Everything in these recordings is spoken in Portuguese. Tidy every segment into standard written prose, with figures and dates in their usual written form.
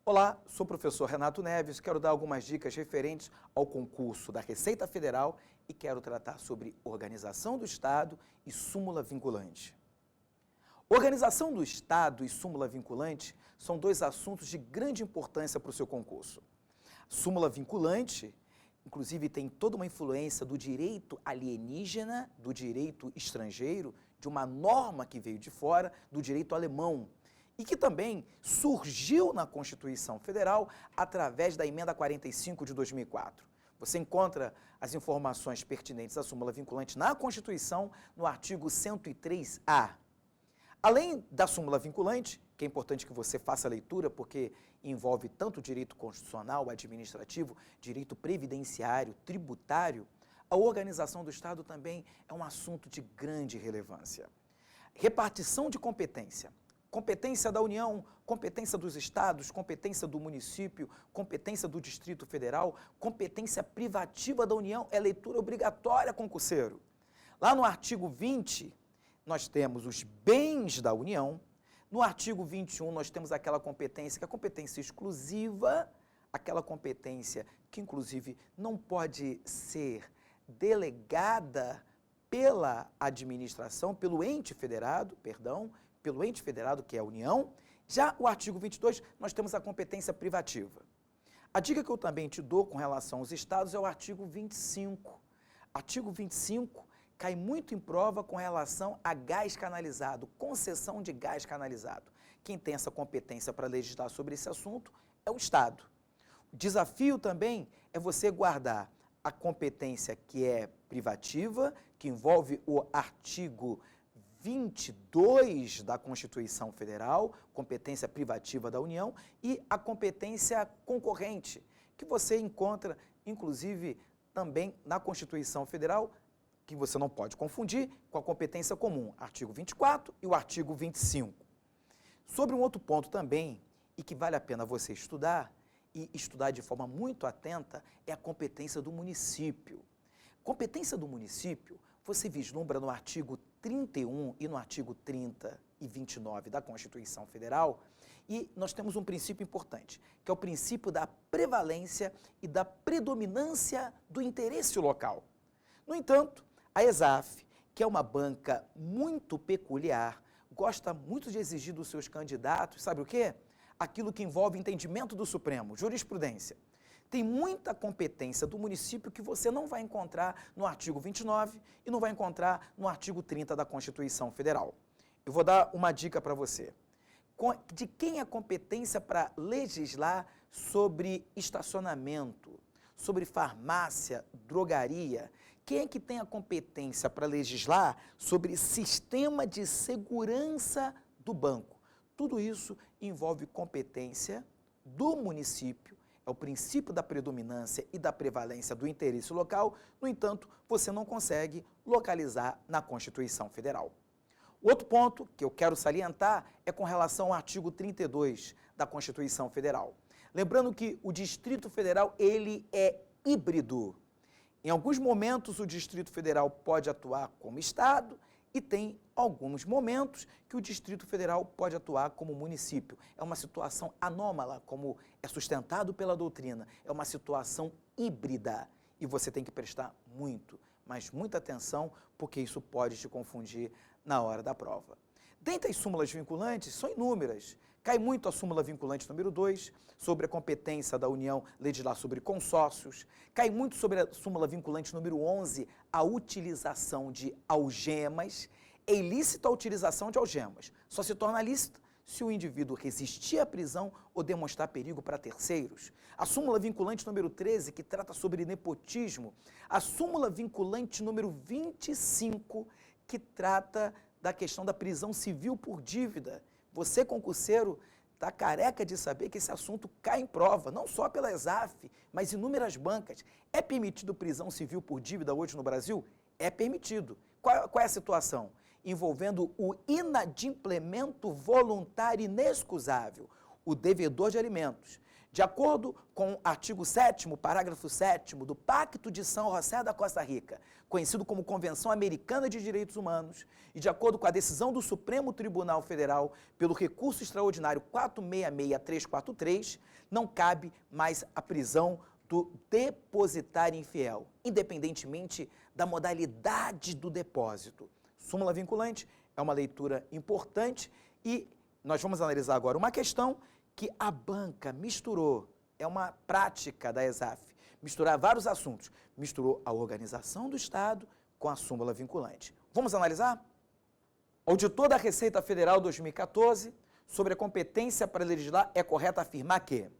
Olá, sou o professor Renato Neves, quero dar algumas dicas referentes ao concurso da Receita Federal e quero tratar sobre organização do Estado e súmula vinculante. Organização do Estado e súmula vinculante são dois assuntos de grande importância para o seu concurso. Súmula vinculante, inclusive, tem toda uma influência do direito alienígena, do direito estrangeiro, de uma norma que veio de fora, do direito alemão, e que também surgiu na Constituição Federal através da Emenda 45 de 2004. Você encontra as informações pertinentes à súmula vinculante na Constituição, no artigo 103A. Além da súmula vinculante, que é importante que você faça a leitura, porque envolve tanto direito constitucional, administrativo, direito previdenciário, tributário, a organização do Estado também é um assunto de grande relevância. Repartição de competência. Competência da União, competência dos estados, competência do município, competência do Distrito Federal, competência privativa da União, é leitura obrigatória, concurseiro. Lá no artigo 20, nós temos os bens da União. No artigo 21, nós temos aquela competência, que é a competência exclusiva, aquela competência que, inclusive, não pode ser delegada pela administração, pelo ente federado, que é a União. Já o artigo 22, nós temos a competência privativa. A dica que eu também te dou com relação aos estados é o artigo 25. Artigo 25 cai muito em prova com relação a gás canalizado, concessão de gás canalizado. Quem tem essa competência para legislar sobre esse assunto é o Estado. O desafio também é você guardar a competência que é privativa, que envolve o artigo 22 da Constituição Federal, competência privativa da União, e a competência concorrente, que você encontra, inclusive, também na Constituição Federal, que você não pode confundir com a competência comum, artigo 24 e o artigo 25. Sobre um outro ponto também, e que vale a pena você estudar, e estudar de forma muito atenta, é a competência do município. Competência do município, você vislumbra no artigo 31 e no artigo 30 e 29 da Constituição Federal, e nós temos um princípio importante, que é o princípio da prevalência e da predominância do interesse local. No entanto, a ESAF, que é uma banca muito peculiar, gosta muito de exigir dos seus candidatos, sabe o quê? Aquilo que envolve entendimento do Supremo, jurisprudência. Tem muita competência do município que você não vai encontrar no artigo 29 e não vai encontrar no artigo 30 da Constituição Federal. Eu vou dar uma dica para você. De quem é a competência para legislar sobre estacionamento, sobre farmácia, drogaria? Quem é que tem a competência para legislar sobre sistema de segurança do banco? Tudo isso envolve competência do município, é o princípio da predominância e da prevalência do interesse local, no entanto, você não consegue localizar na Constituição Federal. O outro ponto que eu quero salientar é com relação ao artigo 32 da Constituição Federal. Lembrando que o Distrito Federal, ele é híbrido. Em alguns momentos, o Distrito Federal pode atuar como Estado e tem alguns momentos que o Distrito Federal pode atuar como município. É uma situação anômala, como é sustentado pela doutrina. É uma situação híbrida e você tem que prestar muito, mas muita atenção, porque isso pode te confundir na hora da prova. Dentre as súmulas vinculantes, são inúmeras. Cai muito a súmula vinculante número 2, sobre a competência da União legislar sobre consórcios. Cai muito sobre a súmula vinculante número 11, a utilização de algemas. É ilícita a utilização de algemas. Só se torna lícita se o indivíduo resistir à prisão ou demonstrar perigo para terceiros. A súmula vinculante número 13, que trata sobre nepotismo. A súmula vinculante número 25, que trata da questão da prisão civil por dívida. Você, concurseiro, está careca de saber que esse assunto cai em prova, não só pela ESAF, mas inúmeras bancas. É permitido prisão civil por dívida hoje no Brasil? É permitido. Qual é a situação? Envolvendo o inadimplemento voluntário inexcusável, o devedor de alimentos, De acordo com o artigo 7º, parágrafo 7º do Pacto de São José da Costa Rica, conhecido como Convenção Americana de Direitos Humanos, e de acordo com a decisão do Supremo Tribunal Federal pelo recurso extraordinário 466343, não cabe mais a prisão do depositário infiel, independentemente da modalidade do depósito. Súmula vinculante é uma leitura importante e nós vamos analisar agora uma questão que a banca misturou, é uma prática da ESAF, misturar vários assuntos. Misturou a organização do Estado com a súmula vinculante. Vamos analisar? Auditor da Receita Federal 2014, sobre a competência para legislar, é correto afirmar que,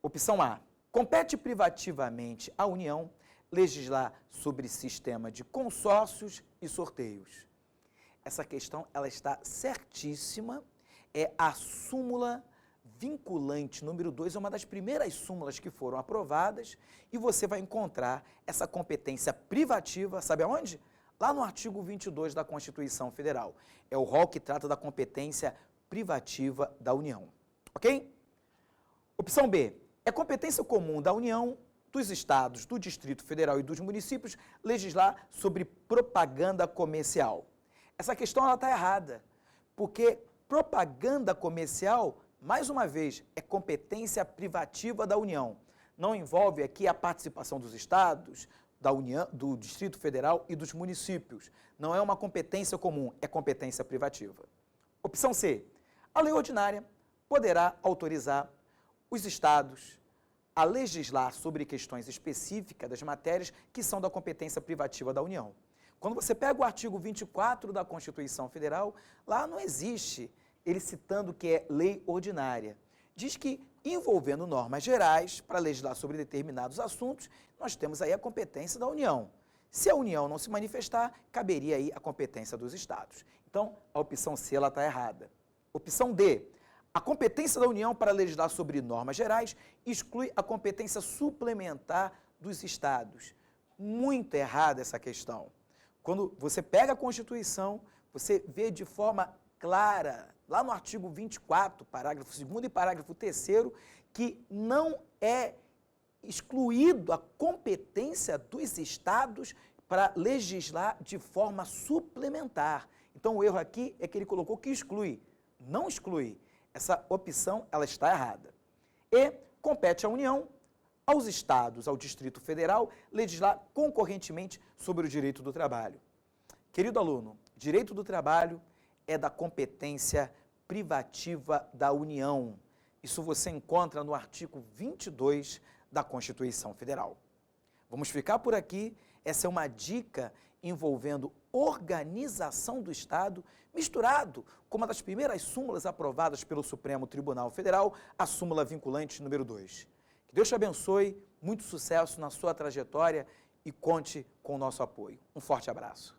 opção A, compete privativamente à União legislar sobre sistema de consórcios e sorteios. Essa questão ela está certíssima, é a súmula vinculante número 2, é uma das primeiras súmulas que foram aprovadas e você vai encontrar essa competência privativa, sabe aonde? Lá no artigo 22 da Constituição Federal. É o rol que trata da competência privativa da União, ok? Opção B, é competência comum da União, dos Estados, do Distrito Federal e dos municípios legislar sobre propaganda comercial. Essa questão está errada, porque propaganda comercial, mais uma vez, é competência privativa da União. Não envolve aqui a participação dos estados, da União, do Distrito Federal e dos municípios. Não é uma competência comum, é competência privativa. Opção C. A lei ordinária poderá autorizar os estados a legislar sobre questões específicas das matérias que são da competência privativa da União. Quando você pega o artigo 24 da Constituição Federal, lá não existe ele citando que é lei ordinária. Diz que, envolvendo normas gerais para legislar sobre determinados assuntos, nós temos aí a competência da União. Se a União não se manifestar, caberia aí a competência dos Estados. Então, a opção C está errada. Opção D, a competência da União para legislar sobre normas gerais exclui a competência suplementar dos Estados. Muito errada essa questão. Quando você pega a Constituição, você vê de forma clara, lá no artigo 24, parágrafo 2º e parágrafo 3º, que não é excluído a competência dos estados para legislar de forma suplementar. Então, o erro aqui é que ele colocou que exclui. Não exclui. Essa opção, ela está errada. E compete à União, aos estados, ao Distrito Federal, legislar concorrentemente sobre o direito do trabalho. Querido aluno, direito do trabalho é da competência privativa da União. Isso você encontra no artigo 22 da Constituição Federal. Vamos ficar por aqui. Essa é uma dica envolvendo organização do Estado, misturado com uma das primeiras súmulas aprovadas pelo Supremo Tribunal Federal, a súmula vinculante número 2. Que Deus te abençoe, muito sucesso na sua trajetória e conte com o nosso apoio. Um forte abraço.